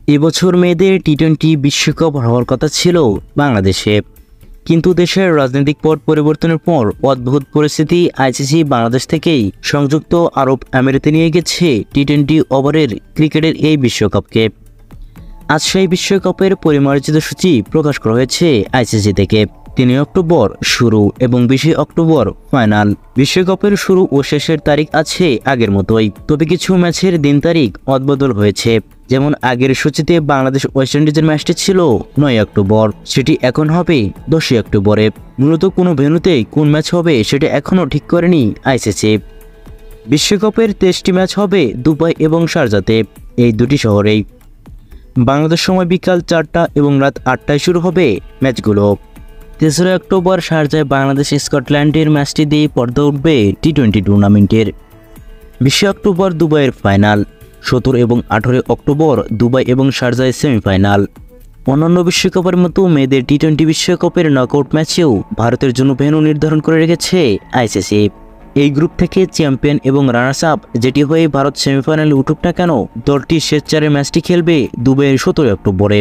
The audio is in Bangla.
এবছর মেয়েদের টি-20 বিশ্বকাপ হওয়ার কথা ছিল বাংলাদেশে, কিন্তু দেশের রাজনৈতিক পট পরিবর্তনের পর অদ্ভুত পরিস্থিতি আইসিসি বাংলাদেশ থেকেই সংযুক্ত আরব আমিরাতে নিয়ে গেছে টি-20 ওভারের ক্রিকেটের এই বিশ্বকাপকে। আজ সেই বিশ্বকাপের পরিমার্জিত সূচি প্রকাশ করা হয়েছে আইসিসি থেকে। 3 অক্টোবর শুরু এবং 20 অক্টোবর ফাইনাল। বিশ্বকাপের শুরু ও শেষের তারিখ আছে আগের মতোই, তবে কিছু ম্যাচের দিন তারিখ অদবদল হয়েছে। যেমন আগের সূচিতে বাংলাদেশ ওয়েস্ট ইন্ডিজের ম্যাচটি ছিল 9 অক্টোবর, সেটি এখন হবে 10 অক্টোবরে। মূলত কোনো ভেন্যুতে কোন ম্যাচ হবে সেটা এখনও ঠিক করেনি আইসিসি। বিশ্বকাপের 23টি ম্যাচ হবে দুবাই এবং শারজাতে, এই দুটি শহরেই। বাংলাদেশ সময় বিকাল 4টা এবং রাত 8টায় শুরু হবে ম্যাচগুলো। 3 অক্টোবর শারজায় বাংলাদেশ স্কটল্যান্ডের ম্যাচটি দিয়ে পর্দা উঠবে টি-20 টুর্নামেন্টের। 20 অক্টোবর দুবাইয়ের ফাইনাল। 17 এবং 18 অক্টোবর দুবাই এবং শারজায় সেমিফাইনাল। অন্যান্য বিশ্বকাপের মতো মেয়েদের টি-20 বিশ্বকাপের নকআউট ম্যাচেও ভারতের জন্য ভেন্যু নির্ধারণ করে রেখেছে আইসিসি। এই গ্রুপ থেকে চ্যাম্পিয়ন এবং রানার্স আপ যেটি হয়ে ভারত সেমিফাইনালে উঠুক না কেন, দলটি শেষ 4 ম্যাচটি খেলবে দুবাইয়ের 17 অক্টোবরে।